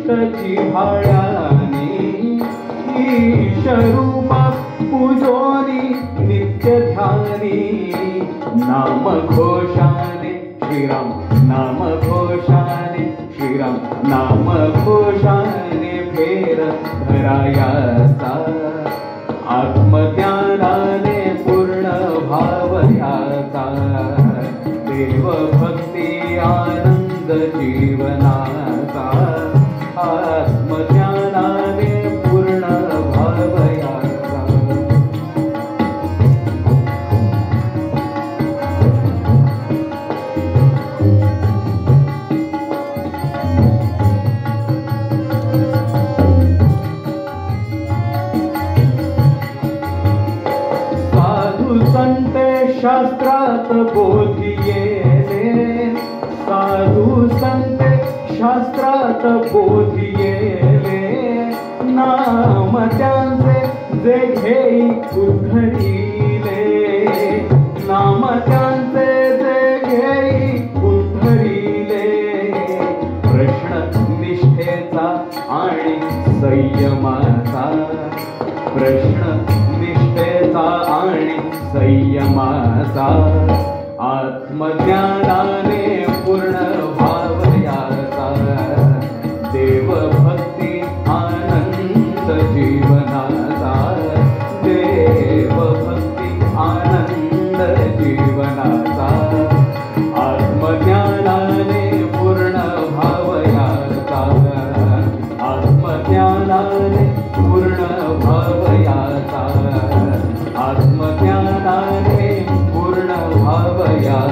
कष्टची भाड्याने ईशरूप पूजोनी नित्य ध्यानी नाम घोषाने श्रीराम नाम घोषाने श्रीराम नाम घोषाने फेर धरायाचा आत्मज्ञानाने पूर्ण भावयाचा देव भक्ती आनंद जीवनाचा आत्मज्ञानाने पूर्ण भावयाचा साधू संते शास्त्रात बोधियेले साधू संते शास्त्रात बोधियेले नाम त्यांचे जे घेई उद्धरिले नाम त्यांचे जे घेई उद्धरिले प्रश्न निष्ठेचा आणि संयमाचा प्रश्न निष्ठेचा आणि संयमाचा आत्मज्ञानाने पूर्ण भावयाचा देव भक्ती आनंद जीवनाचा देव भक्ती आनंद जीवनाचा आत्मज्ञानाने पूर्ण भावयाचा आत्मज्ञानाने पूर्ण भावयाचा आत्मज्ञानाने पूर्ण भावयाचा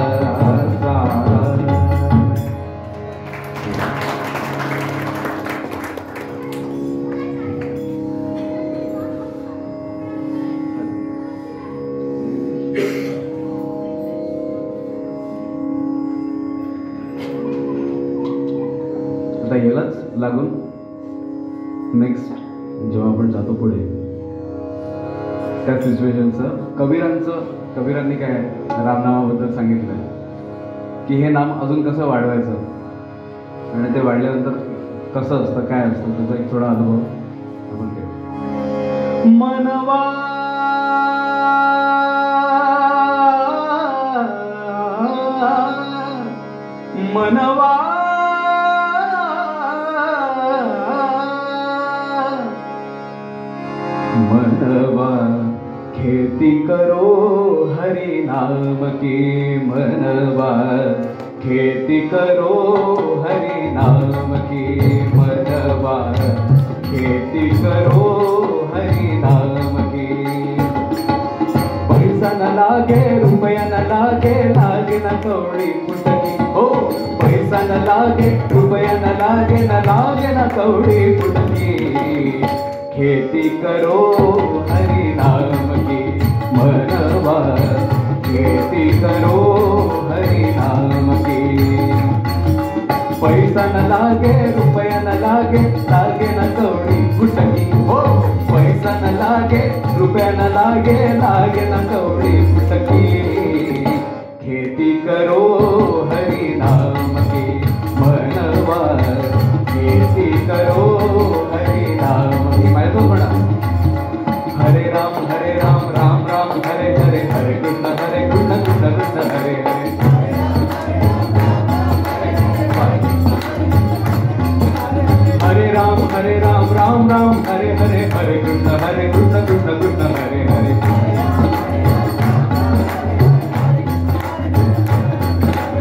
आता यालाच लागून नेक्स्ट जेव्हा आपण जातो पुढे त्या सिच्युएशनचं कबीरांनी काय रामनामाबद्दल सांगितलं की हे नाम अजून कसं वाढवायचं आणि ते वाढल्यानंतर कसं असतं काय असतं त्याचा एक थोडा अनुभव आपण घेऊ. मनवा मनवा मनवा खेती करो हरि नाम की मनवा खेती करो हरि नाम की मनवा खेती करो हरि नाम की पैसा न लागे रुपया न लागे लागे न कवडी फुटकी हो पैसा न लागे रुपया न लागे न कवडी फुटकी खेती करो हरि नाम की मनवा खेती करो हरि नाम की पैसा न लागे रुपया न लागे न कवडी फुटकी हो पैसा न लागे रुपया न लागे न कवडी फुटकी खेती करो हरि नाम की मनवा खेती करो हरि नाम की. माहिती म्हणा हरे राम राम राम हरे हरे हरे कृष्ण कृष्ण कृष्ण हरे हरे हरे राम राम राम हरे हरे हरे कृष्ण कृष्ण कृष्ण हरे हरे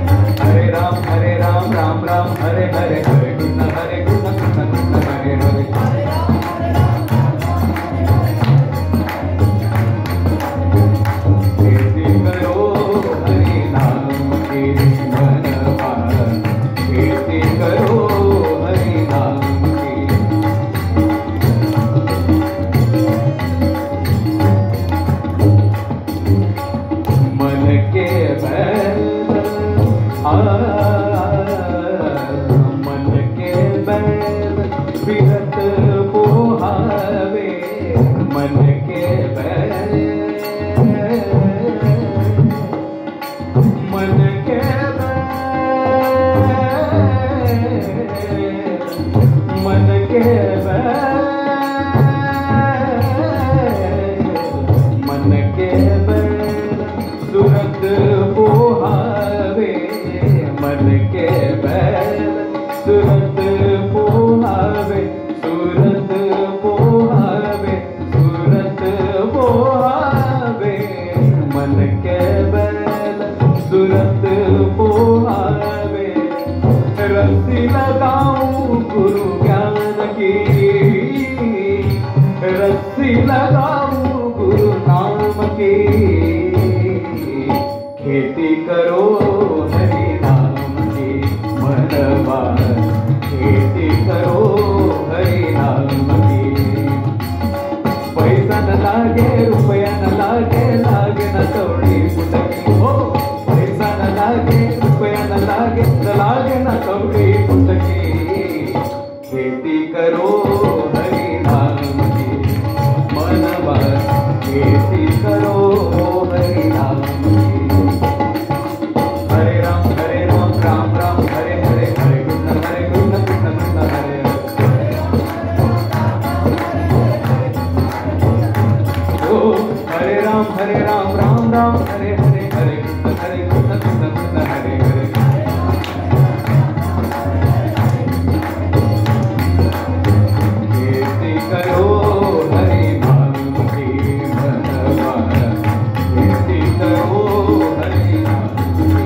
हरे राम राम राम हरे हरे हरे कृष्ण कृष्ण कृष्ण हरे हरे खेती करो हरि नाम की मनवा खेती करो हरि नाम की मन के बैल मन के बैल बिहत पोहावे मन के बैल मन के बैल मन के बैल, मन के बैल सूरत पोहावे, मन के बैल सूरत पोहावे, सूरत पोहावे, सूरत पोहावे, मन के बैल सूरत पोहावे। रस्सी लगाऊं गुरु ज्ञान की, रस्सी लगाऊं गुरु नाम की, खेती करो हरि नाम की मनवा, खेती करो हरि नाम की। पैसा न लागे रुपया न लागे, लागे न कौड़ी फुटकी हो, पैसा न लागे रुपया न लागे, लागे न कौड़ी फुटकी, खेती करो हरि नाम की मनवा, खेती करो हरि नाम की। हरे राम राम राम हरे हरे, हरे कृष्ण कृष्ण कृष्ण हरे हरे। ओ हरे राम राम राम हरे हरे, हरे कृष्ण कृष्ण कृष्ण हरे हरे। खेती करो हरि नाम की मनवा, खेती करो हरि नाम की।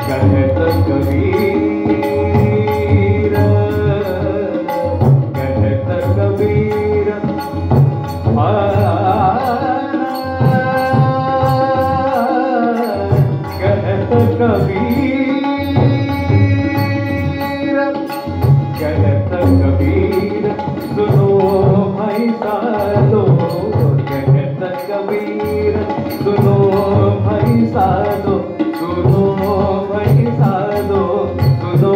कहत कबीर, कहत कबीर कहत कबीर, कहत कबीर सुनो भाई साधो, कहत कबीर सुनो भाई साधो, सुनो भाई साधो, सुनो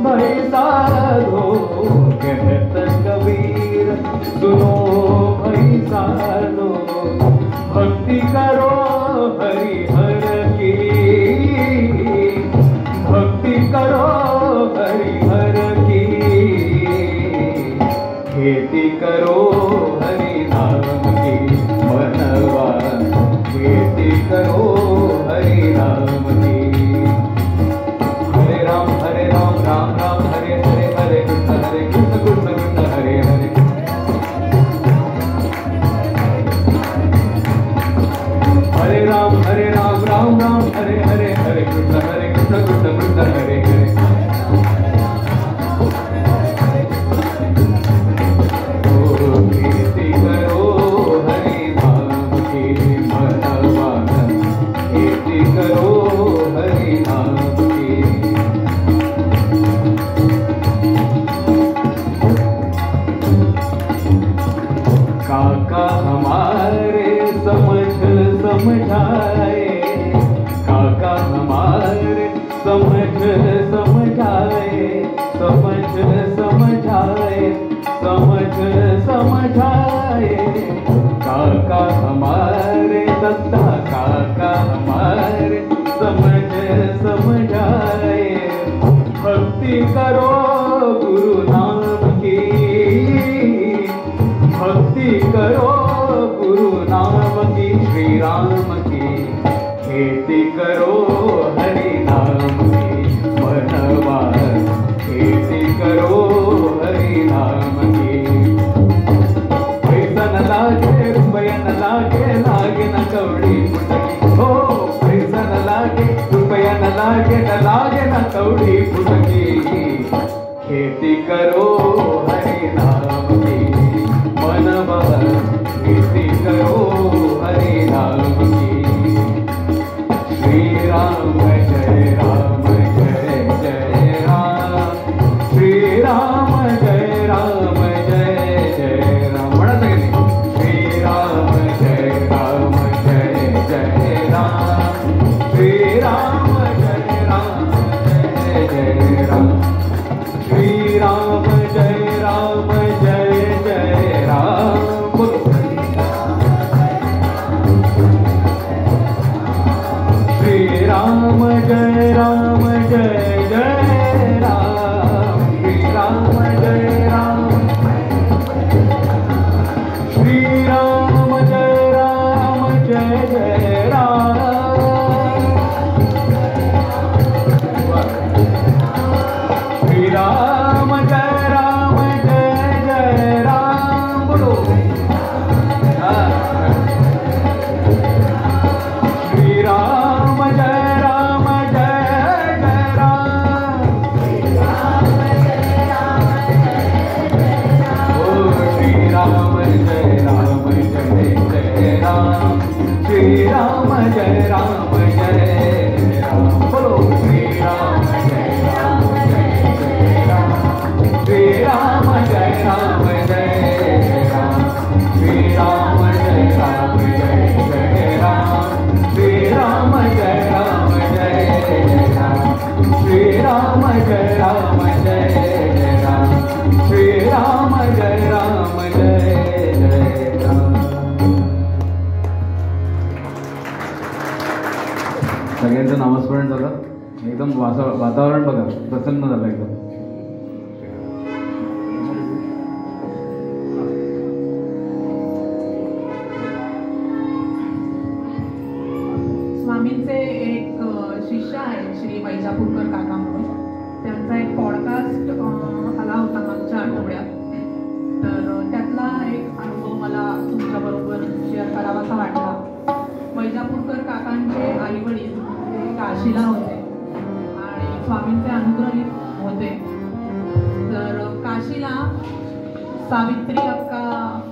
भाई साधो, कहत कबीर सुनो भाई साधो। भक्ति करो हरि हर की, भक्ति करो हरि हर की, खेती करो हरि नाम की मनवा, खेती करो हरि नाम की। हरे राम राम राम हरे हरे, हरे कृष्ण कृष्ण कृष्ण हरे हरे। हरे राम राम राम हरे हरे, हरे कृष्ण कृष्ण कृष्ण हरे हरे। ओ खेती करो हरि नाम की मनवा, खेती करो हरि नाम की। काका हमारे समझ समझाए, काका हमारे समझ समझाए, समझ समझाए, समझ समझाए। काका हमारे दत्ता, काका हमारे समझ समझाए। भक्ति करो गुरु नाम की, भक्ति करो गुरु नाम की, श्री राम की, खेती करो हरि नाम की मनवा, खेती करो हरि नाम की। पैसा न लागे रुपया न लागे, लागे न कौड़ी फुटकी हो, पैसा न लागे रुपया न लागे, लागे न कौड़ी फुटकी, खेती करो हरि नाम की मनवा, खेती करो हरि नाम की। श्री राम जय राम जय जय राम, श्री राम जय राम जय जय राम। बड़ा सके श्री राम जय राम जय जय राम, श्री राम जय राम जय जय राम जय राम जय जय राम, श्री राम जय राम, श्री राम जय राम जय जय राम, श्री राम जय राम जय जय राम, बोलो श्री राम जय राम जय जय राम, ओ श्री राम जय राम जय जय राम, श्री राम जय राम जय राम, बोलो श्री राम जय राम जय जय राम, श्री राम जय राम जय राम, श्री राम जय राम जय जय राम, श्री राम जय राम जय राम, श्री राम जय राम जय राम, श्री राम जय राम जय जय राम. सगळ्यांचं नामस्मरण झालं. एकदम वातावरण बघा प्रसन्न झालं एकदम. स्वामींचे एक शिष्य आहेत श्री वैजापूरकर काका म्हणून. त्यांचा एक पॉडकास्ट आला होता मागच्या आठवड्यात. तर त्यातला एक अनुभव मला तुमच्याबरोबर शेअर करावासा वाटला. वैजापूरकर काकांचे आई वडील हे काशीला होते आणि स्वामींचे अनुग्रहित होते. तर काशीला सावित्री अक्का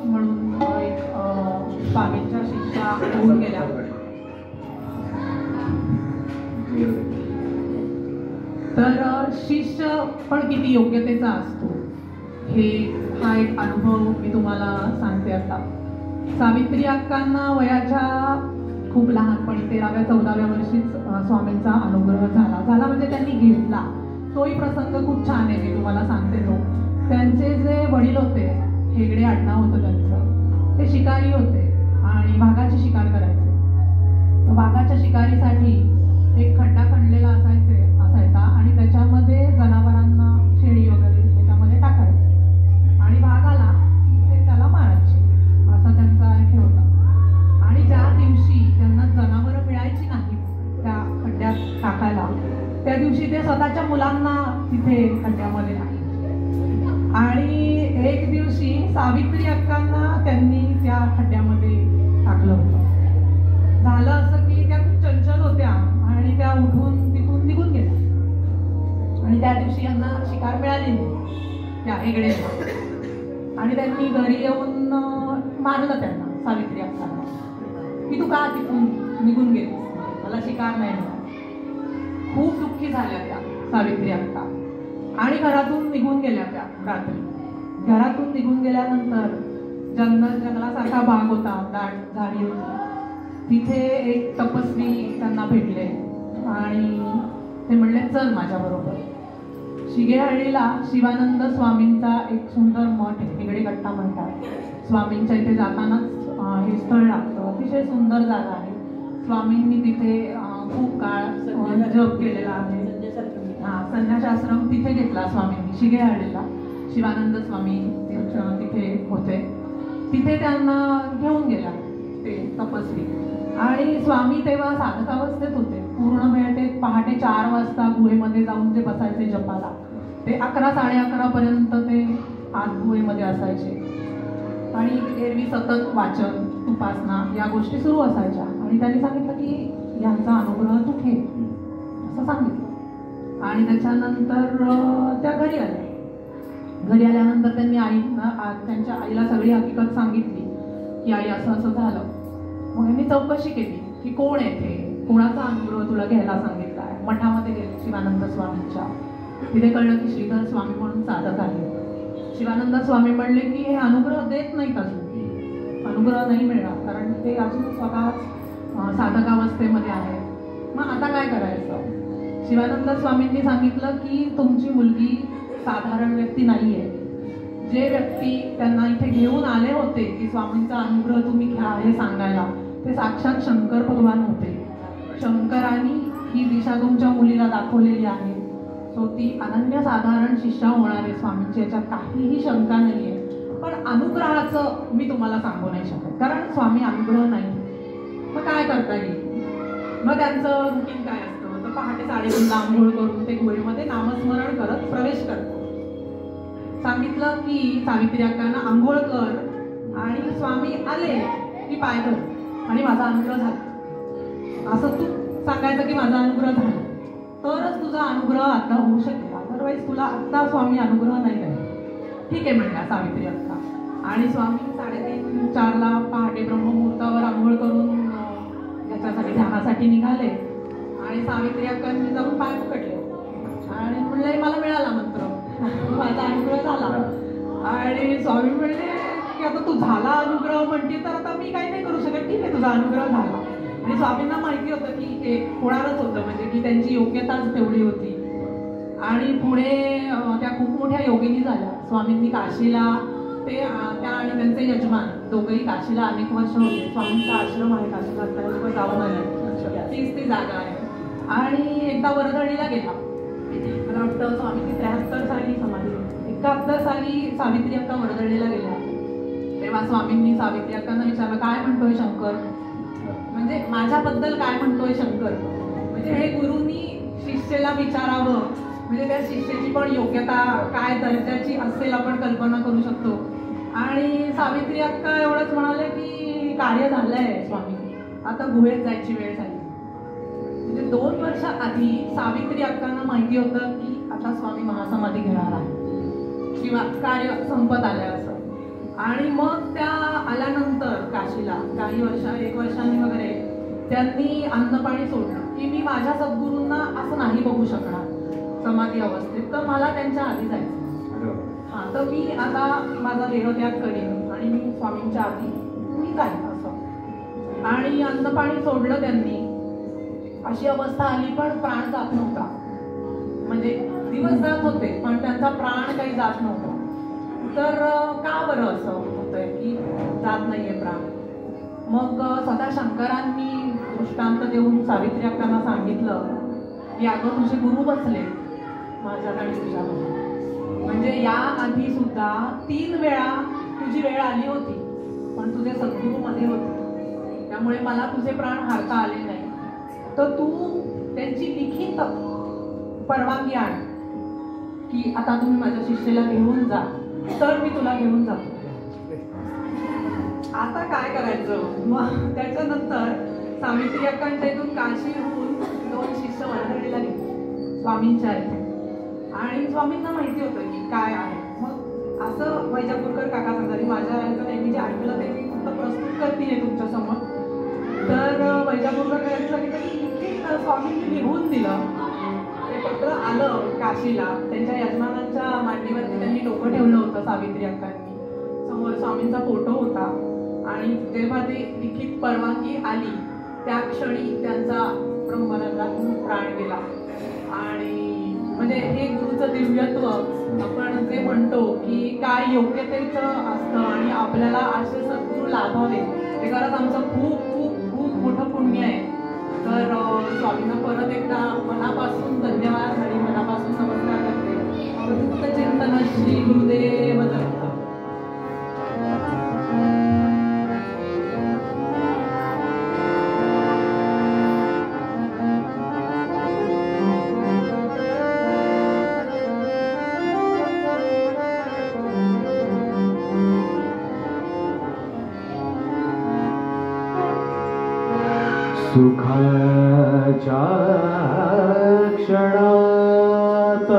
म्हणून एक स्वामींच्या शिष्या होऊन गेल्या. तर शिष्य पण किती योग्यतेचा असतो हा एक अनुभव मी तुम्हाला सांगते. आता सावित्री अक्कांना वयाच्या खूप लहानपणी 13व्या-14व्या वर्षीच स्वामींचा अनुग्रह झाला म्हणजे त्यांनी घेतला. तोही प्रसंग खूप छान आहे, मी तुम्हाला सांगते. तो त्यांचे जे वडील होते, हेगडे आडनाव होतं त्यांचं, ते शिकारी होते आणि वाघाची शिकार करायचे. वाघाच्या शिकारीसाठी एक खड्डा खणलेला असायचा आणि त्याच्यामध्ये जनावरांना, शेळी वगैरे त्याच्यामध्ये टाकायचे आणि वाघ आला की ते त्याला मारायचे. असा त्यांचा हे होता. आणि ज्या दिवशी त्यांना जनावरं मिळायची नाही त्या खड्ड्यात टाकायला, त्या दिवशी ते स्वतःच्या मुलांना तिथे खड्ड्यामध्ये टाकले. आणि एक दिवशी सावित्री अक्कांना त्यांनी त्या खड्ड्यामध्ये टाकलं होतं. झालं असं की त्या खूप चंचल होत्या आणि त्या उठून तिथून निघून गेल्या आणि त्या दिवशी यांना शिकार मिळाली नाही त्या हेगडेला. आणि त्यांनी घरी येऊन मारलं त्यांना, सावित्री अक्कांना, की तू का तिथून निघून गेली, मला शिकार नाही मिळाला. खूप दुःखी झाल्या त्या सावित्री अक्का आणि घरातून निघून गेल्या त्या रात्री. घरातून निघून गेल्यानंतर जंगलासारखा भाग होता, दाट झाडी होती. तिथे एक तपस्वी त्यांना भेटले आणि ते म्हणले चल माझ्याबरोबर. शिगेहळ्ळीला शिवानंद स्वामींचा एक सुंदर मठ आहे, हेगडे कट्टा म्हणतात. स्वामींच्या इथे जातानाच हे स्थळ लागतं. अतिशय सुंदर जागा आहे. स्वामींनी तिथे खूप काळ जप केलेला आहे. संन्यासाश्रम तिथे घेतला स्वामींनी, शिगेहळ्ळीला. शिवानंद स्वामी तिथे होते. तिथे त्यांना घेऊन गेला ते तपस्वी. आणि स्वामी तेव्हा साधकावस्थेत होते. पूर्ण वेळ ते पहाटे 4 वाजता गुहेमध्ये जाऊन ते बसायचे जपाला. ते 11-11:30 पर्यंत ते आत गुहेमध्ये असायचे आणि एरवी सतत वाचन, उपासना या गोष्टी सुरू असायच्या. आणि त्यांनी सांगितलं की यांचा अनुग्रह तू घे असं सांगितलं. आणि त्याच्यानंतर त्या घरी आल्या. घरी आल्यानंतर त्यांनी त्यांच्या आईला सगळी हकीकत सांगितली की आई असं असं झालं. मग यांनी चौकशी केली की कोण येते, कोणाचा अनुग्रह तुला घ्यायला सांगितला आहे. मठामध्ये गेले शिवानंद स्वामींच्या. तिथे कळलं की श्रीधर स्वामी म्हणून साधक आहे. शिवानंद स्वामी म्हणले की हे अनुग्रह देत नाहीत, अजून अनुग्रह नाही मिळणार, कारण ते अजून स्वतः साधकावस्थेमध्ये आहे. मग आता काय करायचं. शिवानंद स्वामींनी सांगितलं की तुमची मुलगी साधारण व्यक्ती नाही आहे. जे व्यक्ती त्यांना इथे घेऊन आले होते की स्वामींचा अनुग्रह तुम्ही घ्या हे सांगायला, ते साक्षात शंकर भगवान होते. शंकरांनी ही दिशा तुमच्या मुलीला दाखवलेली आहे. सो ती अनन्यसाधारण शिष्या होणार आहे स्वामींची, याच्यात काहीही शंका नाही आहे. पण अनुग्रहाचं मी तुम्हाला सांगू नाही शकत, कारण स्वामी अनुग्रह नाही. मग काय करता येईल? मग त्यांचं रुटीन काय असतं? तर पहाटे 3:30ला आंघोळ करून ते गुहेमध्ये नामस्मरण करत प्रवेश करतात. सांगितलं की सावित्री अक्कांना आंघोळ कर आणि स्वामी आले की पाय धर आणि माझा अनुग्रह झाला, असं तू सांगायचं की माझा अनुग्रह झाला, तरच तुझा अनुग्रह आता होऊ शकेल. अदरवाईज तुला आत्ता स्वामी अनुग्रह नाही द्यायला. ठीक आहे म्हणल्या सावित्री अक्का. आणि स्वामी 3:30-4ला पहाटे ब्रह्ममुहूर्तावर आंघोळ करून याच्यासाठी ध्यानासाठी निघाले. आणि सावित्री अक्कांनी जाऊन पाय पकडले आणि म्हणले मला मिळाला मंत्र, माझा अनुग्रह झाला. आणि स्वामी म्हणले की आता तू झाला अनुग्रह म्हणते तर आता मी काही नाही करू शकत. ठीक आहे, तुझा अनुग्रह झाला. आणि स्वामींना माहिती होतं की हे होणारच होतं, म्हणजे की त्यांची योग्यताच तेवढी होती. आणि पुढे त्या खूप मोठ्या योगिनी झाल्या. स्वामींनी काशीला त्या आणि त्यांचे यजमान दोघंही काशीला अनेक वर्ष होते. स्वामींचा आश्रम आहे काशीला, आता जाऊन आले, तीच ती जागा आहे. आणि एकदा वर्दळीला गेला, मला वाटतं स्वामींची 73 साली समाधी, 71 साली सावित्री अक्का वर्दळीला गेल्या. तेव्हा स्वामींनी सावित्री अक्कांना विचारलं काय म्हणतोय शंकर, म्हणजे माझ्याबद्दल काय म्हणतोय शंकर. म्हणजे हे गुरुनी शिष्याला विचारावं, म्हणजे त्या शिष्याची पण योग्यता काय दर्जाची असेल आपण कल्पना करू शकतो. आणि सावित्री अक्का एवढंच म्हणाले की कार्य झालंय स्वामी, आता गुहेत जायची वेळ झाली. म्हणजे 2 वर्ष आधी सावित्री अक्कांना माहिती होतं की आता स्वामी महासमाधी घेणार आहे किंवा कार्य संपत आलंय असं. आणि मग त्या आल्यानंतर काशीला काही 1 वर्षांनी वगैरे त्यांनी अन्नपाणी सोडलं की मी माझ्या सद्गुरूंना असं नाही बघू शकणार समाधी अवस्थेत, तर मला त्यांच्या आधी जायचं. हां, तर मी आता माझा देहत्याग करेन आणि मी स्वामींच्या आधी मी जाईन असं. आणि अन्नपाणी सोडलं त्यांनी. अशी अवस्था आली पण प्राण जात नव्हता, म्हणजे दिवस जात होते पण त्यांचा प्राण काही जात नव्हता. तर का बरं असं होतंय की जात नाहीये प्राण? मग स्वतः शंकरांनी दृष्टांत देऊन सावित्री अक्कांना सांगितलं की अगं तुझे गुरु बसले माझ्याकडे तुझ्यामध्ये, म्हणजे या आधी सुद्धा 3 वेळा तुझी वेळ आली होती पण तुझे सद्गुरू मध्ये होते, त्यामुळे मला तुझे प्राण हारता आले नाही. तर तू त्यांची लिखित परवानगी आण की आता तुम्ही माझ्या शिष्याला घेऊन जा, तर मी तुला घेऊन जातो. आता काय करायचं? मग त्याच्यानंतर सावित्री अक्कांच्या इथून काशीहून 2 शिष्य वर्दळीला गेले स्वामींच्या इथे. आणि स्वामींना माहिती होतं की काय आहे. मग असं वैजापूरकर काका सांगतात, माझ्या ह्याचं नेहमी जे ऐकलं ते मी फक्त प्रस्तुत करते तुमच्या समोर. तर वैजापूरकर सांगितलं की स्वामींनी लिहून दिलं, ते पत्र आलं काशीला. त्यांच्या यजमानांच्या मांडीवरती त्यांनी डोकं ठेवलं होतं सावित्री अक्कांनी, समोर स्वामींचा फोटो होता. आणि जेव्हा ते लिखित परवानगी आली त्या क्षणी त्यांचा ब्रह्मरंध्रातून प्राण गेला. आणि म्हणजे हे गुरुचं दिव्यत्व, आपण जे म्हणतो की काय योग्यतेचं असतं आणि आपल्याला असे सद्गुरू लाभावे, हे खरंच आमचं खूप खूप खूप मोठं पुण्य आहे. तर स्वामींना परत एकदा मनापासून धन्यवाद आणि मनापासून नमस्कार करते. चिंतन श्री गुरुदेव दत्त. सुखाच्या क्षणात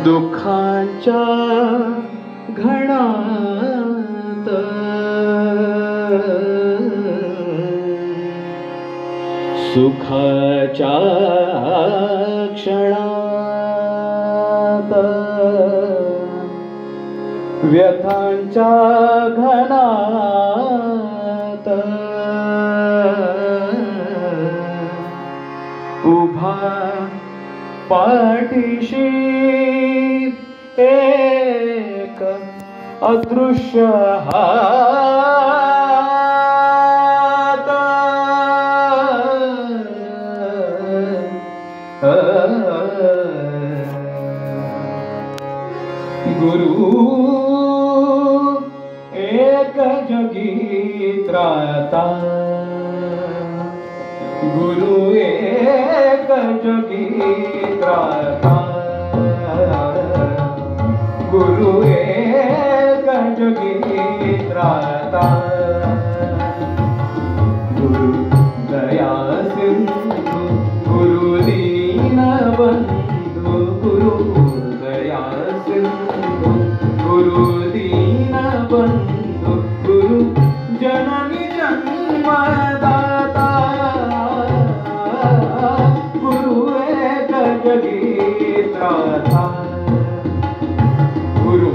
दुःखाच्या घणात सुखाच्या क्षणात व्यथांच्या घनात उभा पाठीशी एक अदृश्य हात जगी त्राता गुरु एक जगी त्राता गुरु एक जगी त्राता गुरु दया सिंधु गुरु दीन बंधु गुरु दया सिंधु गुरु दीन बंधु गुरु जननी जन्मदाता गुरु एक जगी त्राता गुरु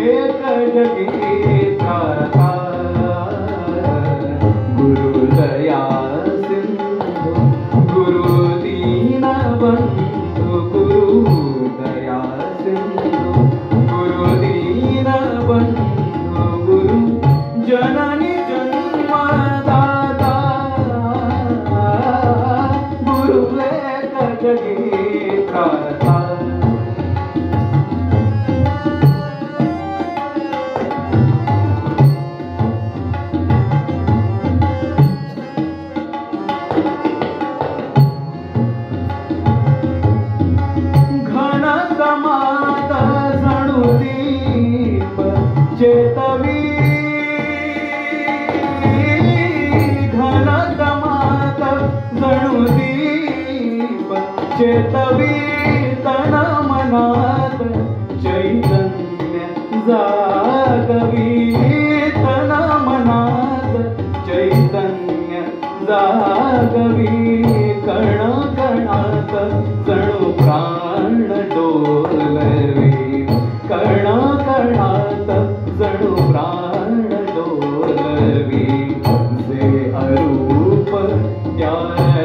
एक जगी त्राता गुरु दया सिंधु गुरु दीन बंधु गुरु दया सिंधु गुरु दीन बंधु गुरु जननी जन्मदाता गुरु एक जगी त्राता चेतवी घन गमात जणू दीप चेतवी तन मनात चैतन्य जागवी तन मनात चैतन्य जागवी कण कणात जणू प्राण डोलवी कण कणात जणू प्राण डोलवी जे अरूप त्या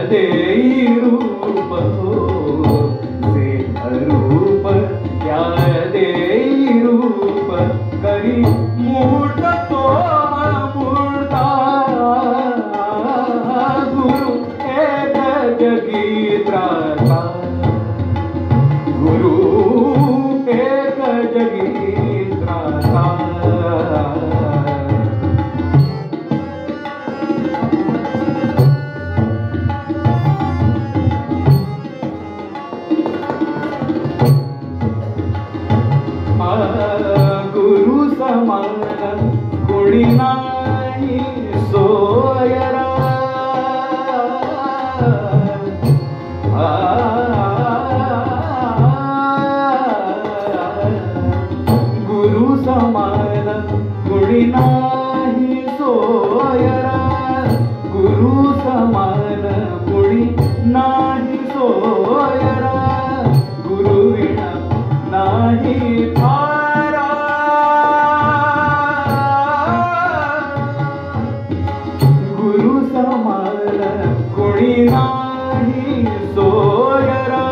देई रूप हो जे अरूप त्या देई रूप करी मूर्त तो मूर्ता गुरु एक जगी त्राता गुरु एक जगी त्राता गुरु समान कुणी नाही सोयरा गुरु समान कुणी नाही सोयरा गुरु समान कुणी नाही सोयरा गुरु विना नाही थारा गुरु समान कुणी नाही सोयरा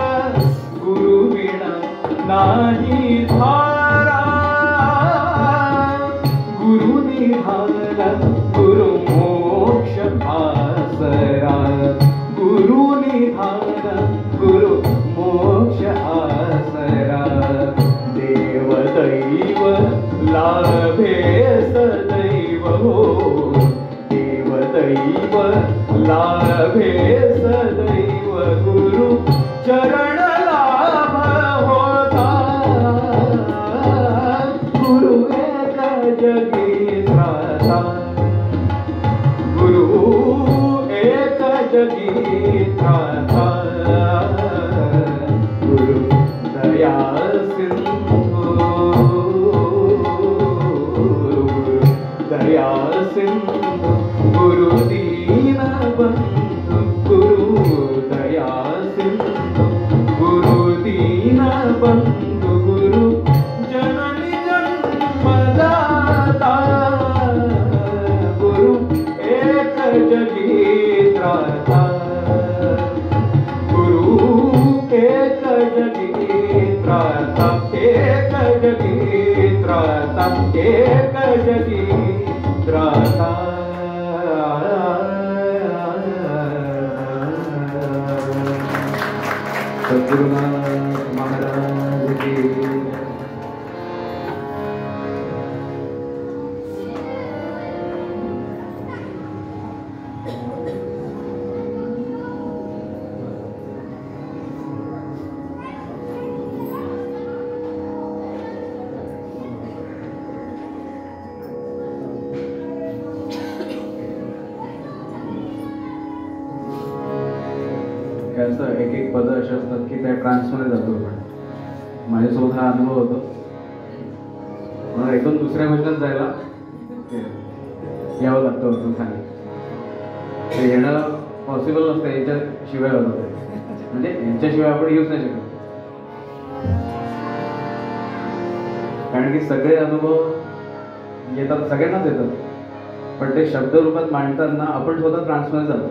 गुरु विना नाही थारा गुरु निधान गुरु मोक्ष आसरा गुरु निधान गुरु मोक्ष आसरा देव दैव लाभे सदैव हो देव दैव लाभे सदैव गुरु चरण लाभ होता गुरु एक जगी त्राता गुरु एक जगी त्राता गुरु दया सिंधु गुरु दया सिंधु गुरु दीन बंधु गुरु दया सिंधु गुरु दीन बंधु गुरु जननी जन्मदाता गुरु एक जगी त्राता गुरु एक जगी त्राता एक जगी त्राता एक जगी त्राता सद्गुरुनाथ महाराज की असं एक एक पदं असे असतात की त्या ट्रान्समध्ये जातो आपण. माझ्यासोबत हा अनुभव होतो. मला एकदम दुसऱ्या गोष्टीत जायला यावं लागतं होतं खाली. ते येणं पॉसिबल नसतं यांच्याशिवाय होतं ते. म्हणजे यांच्याशिवाय आपण येऊच नाही शकत. कारण की सगळे अनुभव येतात, सगळ्यांनाच येतात, पण ते शब्द रूपात मांडताना आपण स्वतः ट्रान्समध्ये जातो.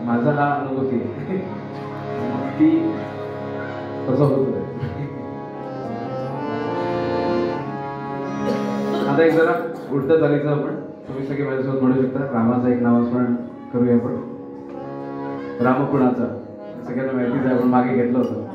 माझा हा अनुभूती ती तसं होत होतं. आता एक जरा उलटं चालायचं आपण. तुम्ही सगळे माझ्यासोबत म्हणू शकता. रामाचं एक नामस्मरण करूया आपण. रामकुणाचा सगळ्यांना माहितीच आहे, आपण मागे घेतलं होतं.